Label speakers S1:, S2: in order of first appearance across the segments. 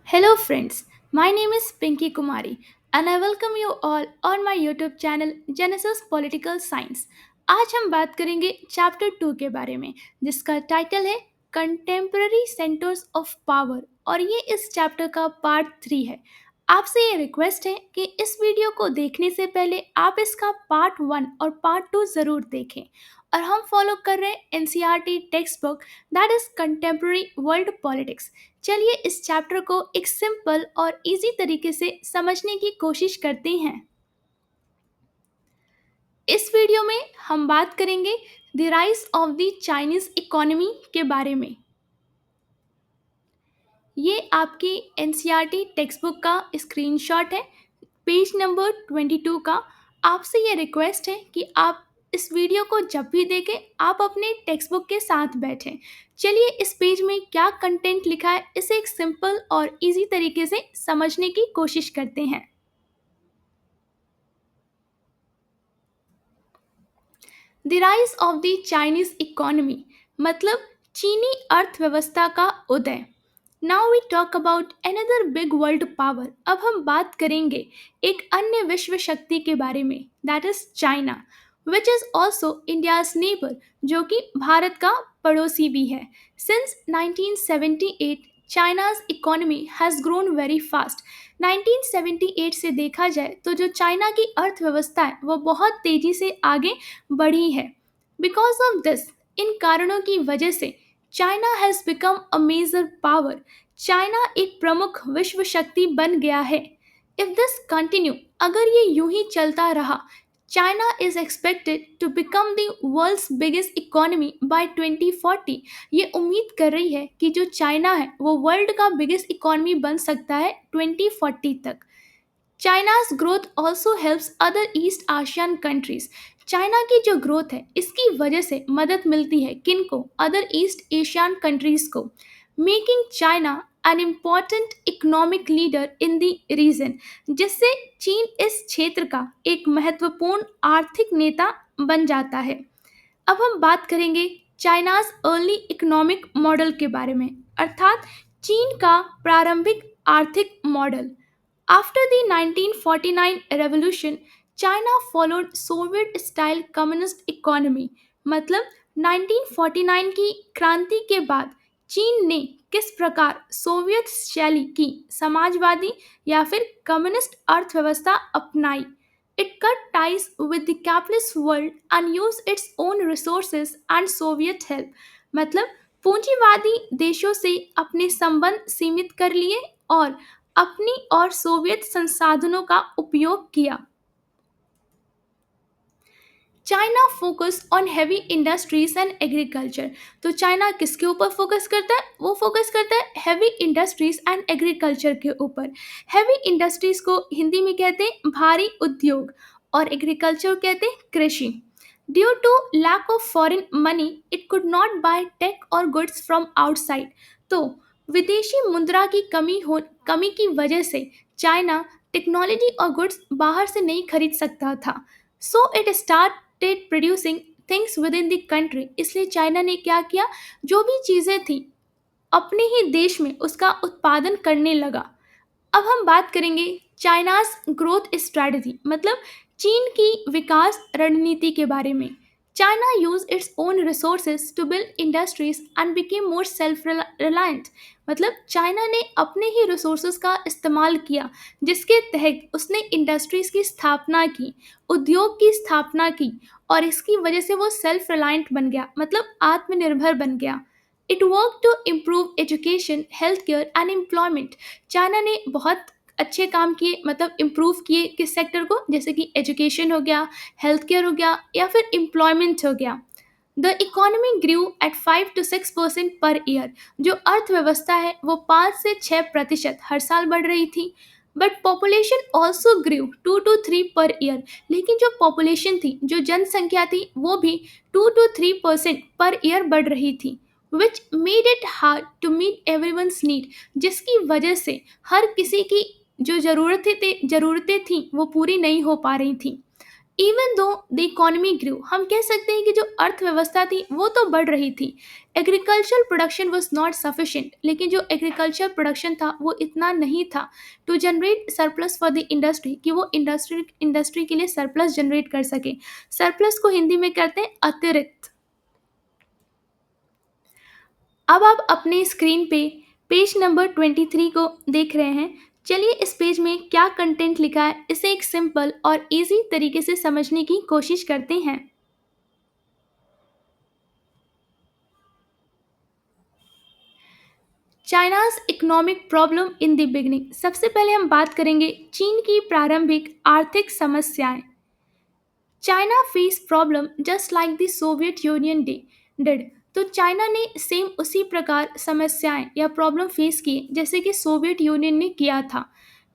S1: Hello, friends. My name is Pinky Kumari, and I welcome you all on my YouTube channel Genesis Political Science. आज हम बात करेंगे chapter 2 के बारे में, जिसका टाइटल है कंटेम्प्ररी सेंटर्स ऑफ पावर, और ये इस चैप्टर का पार्ट 3 है। आपसे ये रिक्वेस्ट है कि इस वीडियो को देखने से पहले आप इसका पार्ट 1 और पार्ट 2 ज़रूर देखें। और हम फॉलो कर रहे हैं NCERT text book, that is contemporary world politics. चलिए इस चैप्टर को एक सिंपल और इजी तरीके से समझने की कोशिश करते हैं। इस वीडियो में हम बात करेंगे the rise of the Chinese economy के बारे में। ये आपकी एनसीईआरटी टेक्स्ट बुक का स्क्रीनशॉट है, पेज नंबर 22 का। आपसे ये रिक्वेस्ट है कि आप इस वीडियो को जब भी देखें आप अपने टेक्स्ट बुक के साथ बैठें। चलिए इस पेज में क्या कंटेंट लिखा है इसे एक सिंपल और इजी तरीके से समझने की कोशिश करते हैं। The rise of the Chinese economy मतलब चीनी अर्थव्यवस्था का उदय। Now we talk about another big world power. अब हम बात करेंगे एक अन्य विश्व शक्ति के बारे में, that is China, which is also India's neighbour, जो कि भारत का पड़ोसी भी है। Since 1978 China's economy has grown very fast. 1978 से देखा जाए तो जो चाइना की अर्थव्यवस्था है वो बहुत तेजी से आगे बढ़ी है। बिकॉज ऑफ दिस, इन कारणों की वजह से China has become a major power. China एक प्रमुख विश्व शक्ति बन गया है। इफ दिस कंटिन्यू, अगर ये यूं ही चलता रहा, China is expected to become the world's biggest economy by 2040। ये उम्मीद कर रही है कि जो चाइना है वो वर्ल्ड का बिगेस्ट इकोनॉमी बन सकता है 2040 तक। China's growth also helps other East Asian countries. China की जो ग्रोथ है इसकी वजह से मदद मिलती है किनको? अदर ईस्ट एशियन कंट्रीज को, making China an important economic leader in the region, जिससे चीन इस क्षेत्र का एक महत्वपूर्ण आर्थिक नेता बन जाता है। अब हम बात करेंगे चाइनाज अर्ली इकोनॉमिक मॉडल के बारे में, अर्थात चीन का प्रारंभिक आर्थिक model. After the 1949 revolution, China followed Soviet style communist economy। मतलब 1949 की क्रांति के बाद चीन ने किस प्रकार सोवियत शैली की समाजवादी या फिर कम्युनिस्ट अर्थव्यवस्था अपनाई। It cut ties with the capitalist world and used its own resources and Soviet help। मतलब पूंजीवादी देशों से अपने संबंध सीमित कर लिए और अपनी और सोवियत संसाधनों का उपयोग किया। China focus on heavy industries and agriculture. तो चाइना किसके ऊपर फोकस करता है? वो फोकस करता है हैवी इंडस्ट्रीज एंड एग्रीकल्चर के ऊपर। हैवी इंडस्ट्रीज को हिंदी में कहते हैं भारी उद्योग, और एग्रीकल्चर कहते हैं कृषि। Due to lack of foreign money it could not buy tech और गुड्स फ्रॉम आउटसाइड। तो विदेशी मुद्रा की कमी की वजह से चाइना टेक्नोलॉजी और गुड्स बाहर से नहीं खरीद सकता था। So it started producing things with in the country. इसलिए चाइना ने क्या किया, जो भी चीज़ें थी अपने ही देश में उसका उत्पादन करने लगा। अब हम बात करेंगे चाइनाज ग्रोथ स्ट्रेटजी, मतलब चीन की विकास रणनीति के बारे में। China use its own resources to build industries and became more self reliant. मतलब चाइना ने अपने ही रिसोर्सेज का इस्तेमाल किया, जिसके तहत उसने इंडस्ट्रीज की स्थापना की, उद्योग की स्थापना की, और इसकी वजह से वो सेल्फ रिलायंट बन गया, मतलब आत्मनिर्भर बन गया। It work to improve education, health care and employment. China ने बहुत अच्छे काम किए, मतलब इम्प्रूव किए किस सेक्टर को, जैसे कि एजुकेशन हो गया, हेल्थ केयर हो गया, या फिर एम्प्लॉयमेंट हो गया। The economy grew at 5 to 6% per year. जो अर्थव्यवस्था है वो 5 से 6% हर साल बढ़ रही थी। But population also grew 2 to 3 per year. लेकिन जो पॉपुलेशन थी, जो जनसंख्या थी, वो भी 2 to 3% पर ईयर बढ़ रही थी। Which made it hard to meet everyone's need. जिसकी वजह से हर किसी की जो ज़रूरतें थी वो पूरी नहीं हो पा रही थी। इवन दो द इकोनॉमी ग्रू, हम कह सकते हैं कि जो अर्थव्यवस्था थी वो तो बढ़ रही थी। Agriculture production was not sufficient, लेकिन जो एग्रीकल्चर प्रोडक्शन था वो इतना नहीं था to generate surplus for the industry, कि वो इंडस्ट्री के लिए सरप्लस जनरेट कर सके। सरप्लस को हिंदी में कहते हैं अतिरिक्त। अब आप अपने स्क्रीन पे पेज नंबर 23 को देख रहे हैं। चलिए इस पेज में क्या कंटेंट लिखा है इसे एक सिंपल और इजी तरीके से समझने की कोशिश करते हैं। China's economic problem in the beginning, सबसे पहले हम बात करेंगे चीन की प्रारंभिक आर्थिक समस्याएं। China face problem just like the Soviet union did, तो चाइना ने सेम उसी प्रकार समस्याएं या प्रॉब्लम फेस किए जैसे कि सोवियत यूनियन ने किया था।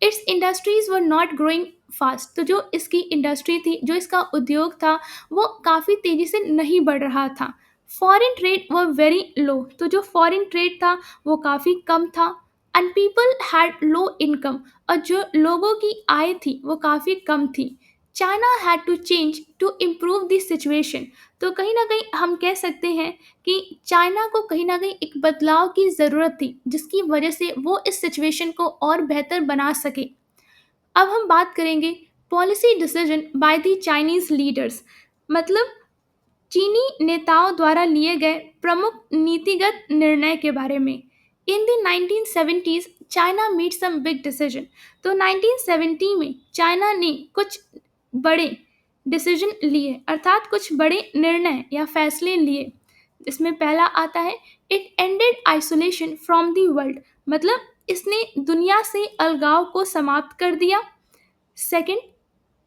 S1: It's industries were not growing fast, तो जो इसकी इंडस्ट्री थी, जो इसका उद्योग था, वो काफ़ी तेज़ी से नहीं बढ़ रहा था। Foreign trade were very low, तो जो फॉरेन ट्रेड था वो काफ़ी कम था। And people had low income, और जो लोगों की आय थी वो काफ़ी कम थी। China had to change to improve this situation, तो कहीं ना कहीं हम कह सकते हैं कि चाइना को कहीं ना कहीं एक बदलाव की ज़रूरत थी जिसकी वजह से वो इस सिचुएशन को और बेहतर बना सके। अब हम बात करेंगे policy decision by the Chinese leaders, मतलब चीनी नेताओं द्वारा लिए गए प्रमुख नीतिगत निर्णय के बारे में। In the 1970s China made some big decision, तो 1970 में चाइना ने कुछ बड़े डिसीजन लिए, अर्थात कुछ बड़े निर्णय या फैसले लिए। इसमें पहला आता है it ended isolation from the world, मतलब इसने दुनिया से अलगाव को समाप्त कर दिया। Second,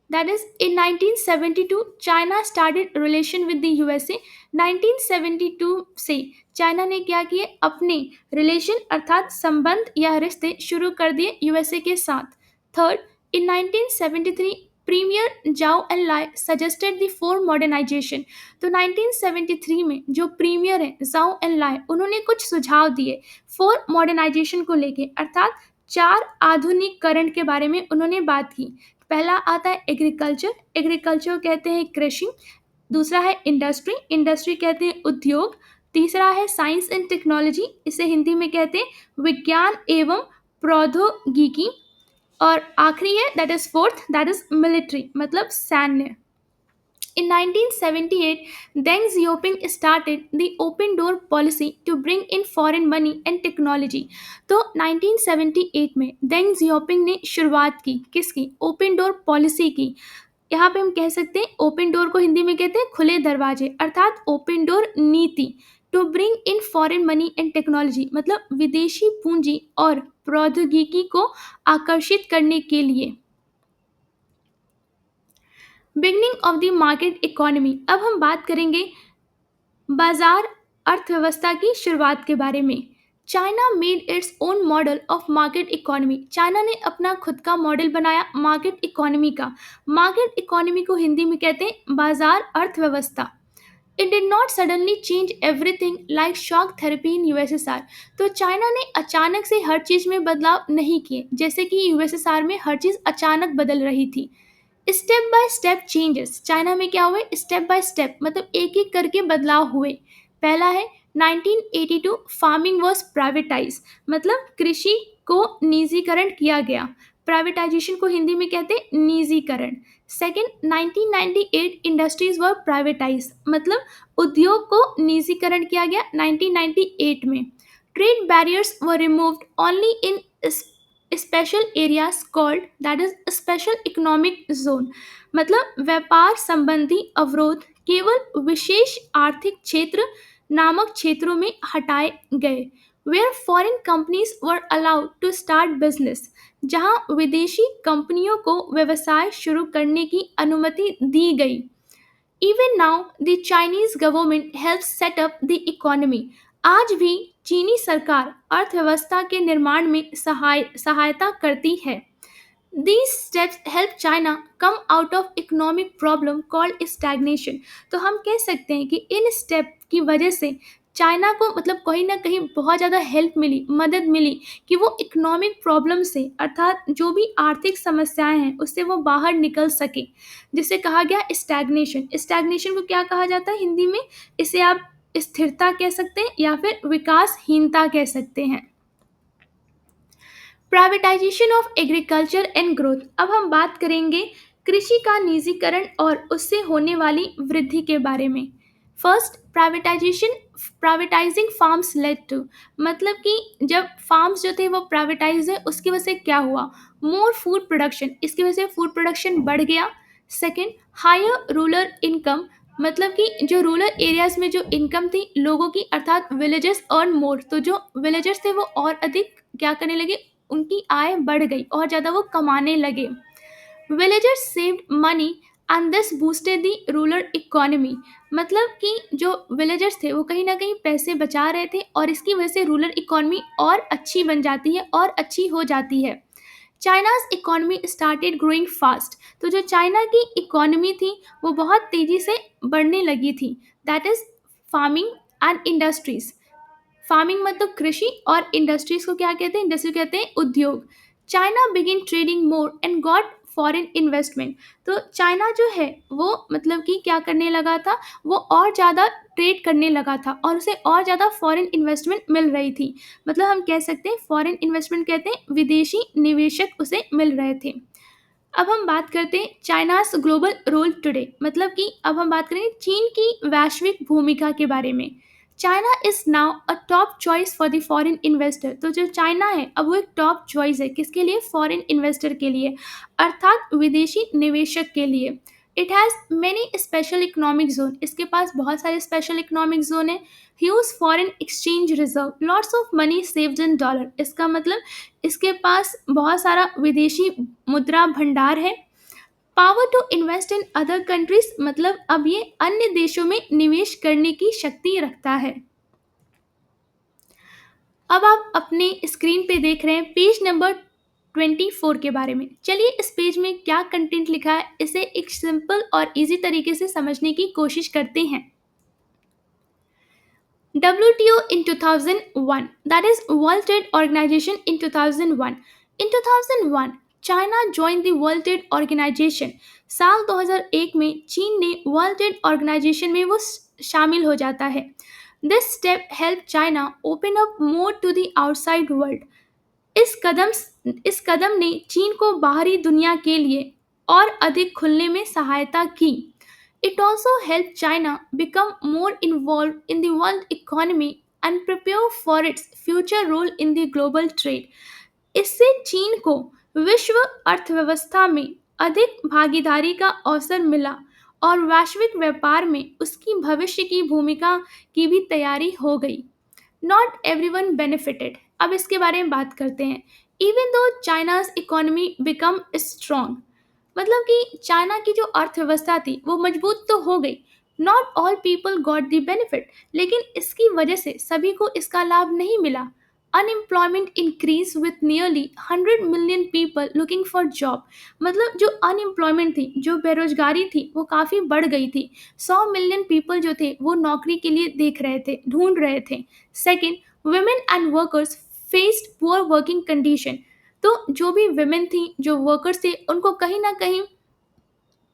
S1: that is in 1972 China started relation with the USA. 1972 से चाइना ने क्या किए, अपने रिलेशन अर्थात संबंध या रिश्ते शुरू कर दिए यूएसए के साथ। Third, in 1973 premier Zhou and Lai suggested the four modernization, तो 1973 में जो प्रीमियर है जाओ एंड लाई, उन्होंने कुछ सुझाव दिए फोर मॉडर्नाइजेशन को लेके, अर्थात चार आधुनिकीकरण के बारे में उन्होंने बात की। पहला आता है एग्रीकल्चर, एग्रीकल्चर कहते हैं कृषि। दूसरा है इंडस्ट्री, इंडस्ट्री कहते हैं उद्योग। तीसरा है साइंस एंड टेक्नोलॉजी, इसे हिंदी में कहते हैं विज्ञान एवं प्रौद्योगिकी। और आखिरी है that is fourth, that is military, मतलब सैन्य। In 1978, Deng Xiaoping started the open door policy to bring in foreign money and technology. तो 1978 में Deng Xiaoping ने शुरुआत की किसकी, ओपन डोर पॉलिसी की। यहाँ पे हम कह सकते हैं ओपन डोर को हिंदी में कहते हैं खुले दरवाजे, अर्थात ओपन डोर नीति। To bring in foreign money and technology, मतलब विदेशी पूंजी और प्रौद्योगिकी को आकर्षित करने के लिए। Beginning of the market economy, अब हम बात करेंगे बाजार अर्थव्यवस्था की शुरुआत के बारे में। China made its own model of market economy, China ने अपना खुद का मॉडल बनाया मार्केट इकोनॉमी का। मार्केट इकोनॉमी को हिंदी में कहते हैं बाजार अर्थव्यवस्था। It did not suddenly change everything like shock therapy in USSR, तो चाइना ने अचानक से हर चीज़ में बदलाव नहीं किए जैसे कि यूएसएसआर में हर चीज़ अचानक बदल रही थी। Step by step changes, China में क्या हुए, स्टेप बाय स्टेप, मतलब एक एक करके बदलाव हुए। पहला है 1982 फार्मिंग वॉज प्राइवेटाइज, मतलब कृषि को निजीकरण किया गया। प्राइवेटाइजेशन को हिंदी में कहते हैं निजीकरण। सेकेंड, 1998 इंडस्ट्रीज वर प्राइवेटाइज, मतलब उद्योग को निजीकरण किया गया 1998 में। Trade barriers were removed only in special areas called that is special economic zone, मतलब व्यापार संबंधी अवरोध केवल विशेष आर्थिक क्षेत्र नामक क्षेत्रों में हटाए गए। Where foreign companies were allowed to start business, जहां विदेशी कंपनियों को व्यवसाय शुरू करने की अनुमति दी गई। Even now the Chinese government help set up the economy, आज भी चीनी सरकार अर्थव्यवस्था के निर्माण में सहायता करती है। These steps help China come out of economic problem called stagnation, तो हम कह सकते हैं कि इन स्टेप की वजह से चाइना को मतलब कहीं ना कहीं बहुत ज़्यादा हेल्प मिली, मदद मिली कि वो इकोनॉमिक प्रॉब्लम से अर्थात जो भी आर्थिक समस्याएं हैं उससे वो बाहर निकल सके, जिसे कहा गया स्टैग्नेशन। स्टैग्नेशन को क्या कहा जाता है हिंदी में? इसे आप स्थिरता कह सकते हैं या फिर विकासहीनता कह सकते हैं। Privatisation of agriculture and growth. अब हम बात करेंगे कृषि का निजीकरण और उससे होने वाली वृद्धि के बारे में। First, privatization, privatizing farms led to, मतलब कि जब फार्म्स जो थे वो प्राइवेटाइज है उसकी वजह से क्या हुआ? मोर फूड प्रोडक्शन, इसकी वजह से फूड प्रोडक्शन बढ़ गया। सेकेंड, हायर रूरल इनकम, मतलब कि जो रूरल एरियाज में जो इनकम थी लोगों की अर्थात विलेजर्स अर्न मोर, तो जो विलेजर्स थे वो और अधिक क्या करने लगे, उनकी आय बढ़ गई और ज़्यादा वो कमाने लगे। Villagers saved money and this boosted the rural economy, मतलब कि जो विलेजर्स थे वो कहीं ना कहीं पैसे बचा रहे थे और इसकी वजह से रूरल इकोनॉमी और अच्छी बन जाती है और अच्छी हो जाती है। China's economy started growing fast, तो जो चाइना की इकोनॉमी थी वो बहुत तेजी से बढ़ने लगी थी। That is farming and industries. Farming मतलब कृषि, और इंडस्ट्रीज को क्या कहते हैं? इंडस्ट्री कहते हैं उद्योग। China begin trading more and got foreign investment, तो चाइना जो है वो मतलब कि क्या करने लगा था, वो और ज़्यादा ट्रेड करने लगा था और उसे और ज़्यादा फॉरेन इन्वेस्टमेंट मिल रही थी। मतलब हम कह सकते हैं फॉरेन इन्वेस्टमेंट कहते हैं विदेशी निवेशक उसे मिल रहे थे। अब हम बात करते हैं चाइनास ग्लोबल रोल टुडे, मतलब कि अब हम बात करें चीन की वैश्विक भूमिका के बारे में। China is now a top choice for the foreign investor, तो जो चाइना है अब वो एक टॉप चॉइस है किसके लिए? फॉरेन इन्वेस्टर के लिए, अर्थात विदेशी निवेशक के लिए। It has many special economic zone, इसके पास बहुत सारे स्पेशल इकोनॉमिक जोन है। Huge foreign exchange reserve, lots of money saved in dollar, इसका मतलब इसके पास बहुत सारा विदेशी मुद्रा भंडार है। Power to invest in other countries, मतलब अब ये अन्य देशों में निवेश करने की शक्ति रखता है। अब आप अपने स्क्रीन पे देख रहे हैं पेज नंबर 24 के बारे में। चलिए इस पेज में क्या कंटेंट लिखा है इसे एक सिंपल और इजी तरीके से समझने की कोशिश करते हैं। WTO in 2001, that is World Trade Organization in 2001. In 2001, China joined the World Trade Organization. साल 2001 में चीन ने वर्ल्ड ट्रेड ऑर्गेनाइजेशन में वो शामिल हो जाता है। This step help China open up more to the outside world. इस कदम इस कदम ने चीन को बाहरी दुनिया के लिए और अधिक खुलने में सहायता की। It also helped China become more involved in the world economy and prepare for its future role in the global trade. इससे चीन को विश्व अर्थव्यवस्था में अधिक भागीदारी का अवसर मिला और वैश्विक व्यापार में उसकी भविष्य की भूमिका की भी तैयारी हो गई। नॉट एवरीवन बेनिफिटेड, अब इसके बारे में बात करते हैं। Even though China's economy become strong, मतलब कि चाइना की जो अर्थव्यवस्था थी वो मजबूत तो हो गई। Not all people got the benefit, लेकिन इसकी वजह से सभी को इसका लाभ नहीं मिला। Unemployment increase with nearly 100 million people looking for job, मतलब जो अनएम्प्लॉयमेंट थी, जो बेरोजगारी थी वो काफ़ी बढ़ गई थी। 100 मिलियन पीपल जो थे वो नौकरी के लिए देख रहे थे, ढूंढ रहे थे। Second, women and workers faced poor working condition, तो जो भी वुमेन थी, जो वर्कर्स थे, उनको कहीं ना कहीं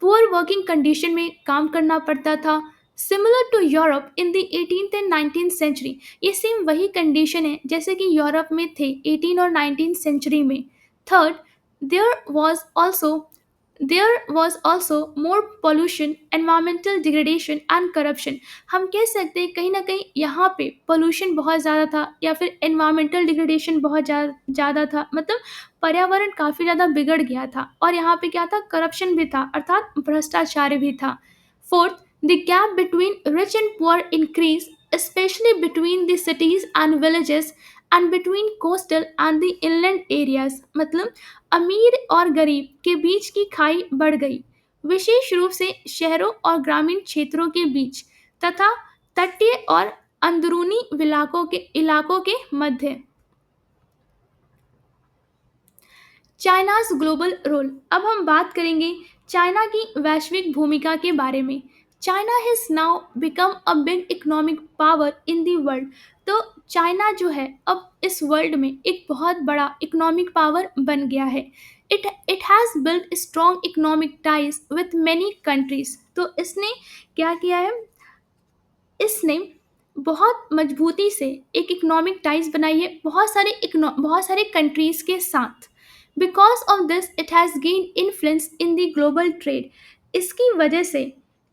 S1: पुअर वर्किंग कंडीशन में काम करना पड़ता था। Similar to Europe in the 18th and 19th century, ये सेम वही कंडीशन है जैसे कि यूरोप में थे 18 और 19th सेंचुरी में। Third, there was also there was also more pollution, environmental degradation and corruption. हम कह सकते हैं कहीं ना कहीं यहाँ पे पोल्यूशन बहुत ज़्यादा था या फिर एनवायरमेंटल डिग्रेडेशन बहुत ज़्यादा था, मतलब पर्यावरण काफ़ी ज़्यादा बिगड़ गया था और यहाँ पे क्या था, करप्शन भी था अर्थात भ्रष्टाचार भी था। Fourth, the gap between rich and poor increase, specially between the cities and villages and between coastal and the inland areas, मतलब अमीर और गरीब के बीच की खाई बढ़ गई, विशेष रूप से शहरों और ग्रामीण क्षेत्रों के बीच तथा तटीय और अंदरूनी इलाकों के मध्य। चाइनाज ग्लोबल रोल, अब हम बात करेंगे चाइना की वैश्विक भूमिका के बारे में। China has now become a big economic power in the world. तो चाइना जो है अब इस वर्ल्ड में एक बहुत बड़ा इकोनॉमिक पावर बन गया है। It has built strong economic ties with many countries. तो इसने क्या किया है, इसने बहुत मजबूती से एक इकोनॉमिक टाइज बनाई है बहुत सारे कंट्रीज के साथ। Because of this it has gain influence in the global trade. इसकी वजह से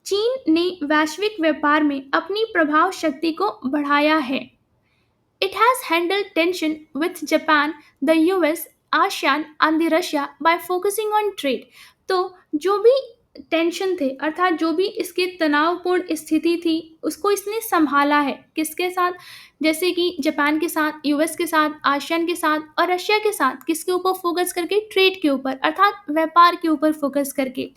S1: चीन ने वैश्विक व्यापार में अपनी प्रभाव शक्ति को बढ़ाया है। It has handled tension with Japan, the US, ASEAN and the Russia by focusing on trade। तो जो भी टेंशन थे अर्थात जो भी इसके तनावपूर्ण स्थिति थी उसको इसने संभाला है किसके साथ, जैसे कि जापान के साथ, यूएस के साथ, आसियान के साथ और रशिया के साथ। किसके ऊपर फोकस करके, ट्रेड के ऊपर अर्थात व्यापार के ऊपर फोकस करके।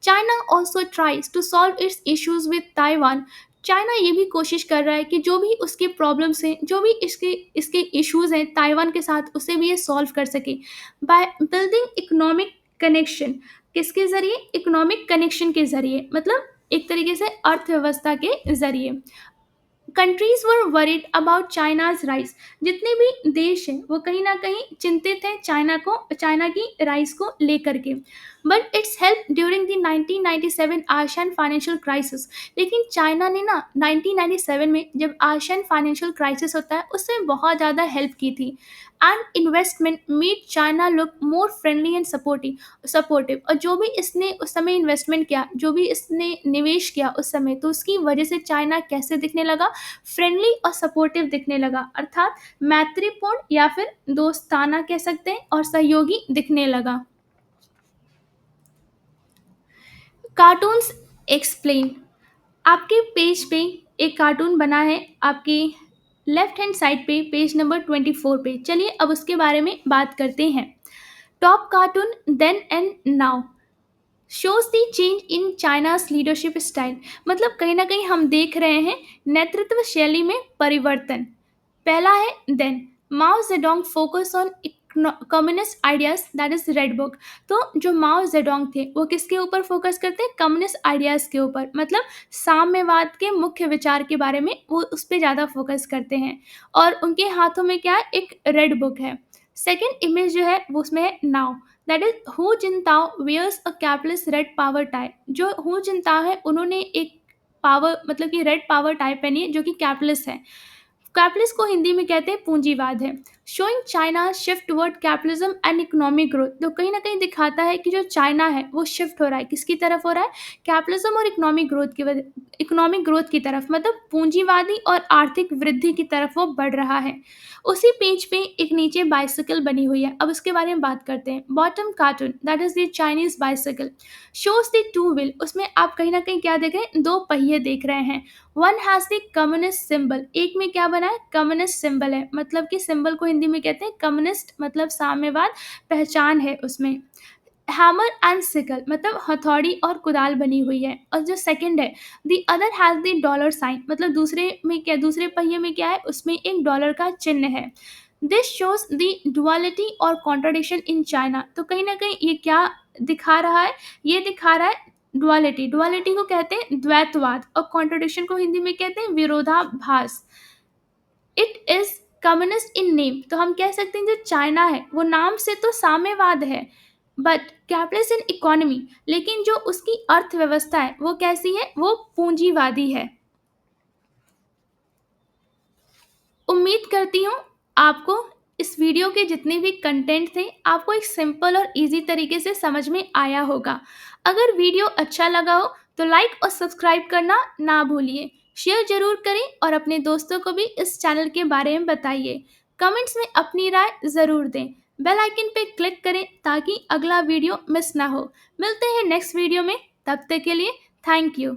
S1: China also tries to solve its issues with Taiwan. China ये भी कोशिश कर रहा है कि जो भी उसके प्रॉब्लम्स हैं, जो भी इसके इसके इश्यूज हैं ताइवान के साथ, उसे भी ये सॉल्व कर सके बाय बिल्डिंग इकोनॉमिक कनेक्शन। किसके ज़रिए, इकोनॉमिक कनेक्शन के ज़रिए, मतलब एक तरीके से अर्थव्यवस्था के ज़रिए। Countries were worried about China's rice. जितने भी देश हैं वो कहीं ना कहीं चिंतित हैं चाइना की राइस को लेकर के। But its help during the 1997 Asian financial crisis. लेकिन चाइना ने ना 1997 में जब आशियन फाइनेंशियल क्राइसिस होता है उसमें बहुत ज़्यादा हेल्प की थी। And investment made China look more friendly and supportive. और जो भी इसने उस समय इन्वेस्टमेंट किया, जो भी इसने निवेश किया उस समय, तो उसकी वजह से चाइना कैसे दिखने लगा, फ्रेंडली और सपोर्टिव दिखने लगा अर्थात मैत्रीपूर्ण या फिर दोस्ताना कह सकते हैं और सहयोगी दिखने लगा। Cartoons explain. आपके पेज पे एक कार्टून बना है, आपके लेफ्ट हैंड साइड पे पेज नंबर 24 पे। चलिए अब उसके बारे में बात करते हैं। Top cartoon then and now shows the change in China's leadership style. मतलब कहीं ना कहीं हम देख रहे हैं नेतृत्व शैली में परिवर्तन। पहला है then Mao Zedong focus on communist ideas, that is red book. तो जो माओ जेडोंग थे वो किसके ऊपर फोकस करते हैं, कम्युनिस्ट आइडियाज के ऊपर, मतलब साम्यवाद के मुख्य विचार के बारे में वो उस पर ज़्यादा फोकस करते हैं। और उनके हाथों में क्या है, एक रेड बुक है। सेकेंड इमेज जो है वो उसमें है now, that is Hu Jintao wears a capless red power tie. जो हु जिनताओ है उन्होंने एक पावर मतलब कि रेड पावर टाई पहनी है जो कि कैपलेस है। कैपिटलिस्ट को हिंदी में कहते हैं पूंजीवाद है। Showing China shift toward capitalism and economic growth. तो कहीं ना कहीं दिखाता है कि जो चाइना है वो शिफ्ट हो रहा है, किसकी तरफ हो रहा है, कैपिटलिज्म और इकोनॉमिक ग्रोथ की तरफ, मतलब पूंजीवादी और आर्थिक वृद्धि की तरफ वो बढ़ रहा है। उसी पेज पे एक नीचे बाइसिकल बनी हुई है, अब उसके बारे में बात करते हैं। Bottom cartoon that is the Chinese bicycle shows the two wheel. उसमें आप कहीं ना कहीं क्या देख रहे हैं, दो पहिए देख रहे हैं। One has the communist symbol. एक में क्या बना है, कम्युनिस्ट सिंबल है, मतलब कि सिंबल को हिंदी में कहते हैं कम्युनिस्ट, मतलब साम्यवाद पहचान है उसमें। हैमर एंड सिकल मतलब हथौड़ी और कुदाल बनी हुई है। और जो सेकंड है the other has the dollar sign, मतलब दूसरे में क्या, दूसरे पहिए में क्या है, उसमें एक डॉलर का चिन्ह है। दिस शोज द डुअलिटी और कॉन्ट्रडिक्शन इन चाइना। तो कहीं ना कहीं ये क्या दिखा रहा है, ये दिखा रहा है डुअलिटी को कहते हैं द्वैतवाद और कॉन्ट्रडिक्शन को हिंदी में कहते हैं विरोधाभास। It is communist in name. तो हम कह सकते हैं जो चाइना है वो नाम से तो साम्यवाद है बट कैपिटलिस्ट इन इकोनॉमी, लेकिन जो उसकी अर्थव्यवस्था है वो कैसी है, वो पूंजीवादी है। उम्मीद करती हूँ आपको इस वीडियो के जितने भी कंटेंट थे आपको एक सिंपल और इजी तरीके से समझ में आया होगा। अगर वीडियो अच्छा लगा हो तो लाइक और सब्सक्राइब करना ना भूलिए। शेयर जरूर करें और अपने दोस्तों को भी इस चैनल के बारे में बताइए। कमेंट्स में अपनी राय ज़रूर दें। बेल आइकन पे क्लिक करें ताकि अगला वीडियो मिस ना हो। मिलते हैं नेक्स्ट वीडियो में, तब तक के लिए थैंक यू।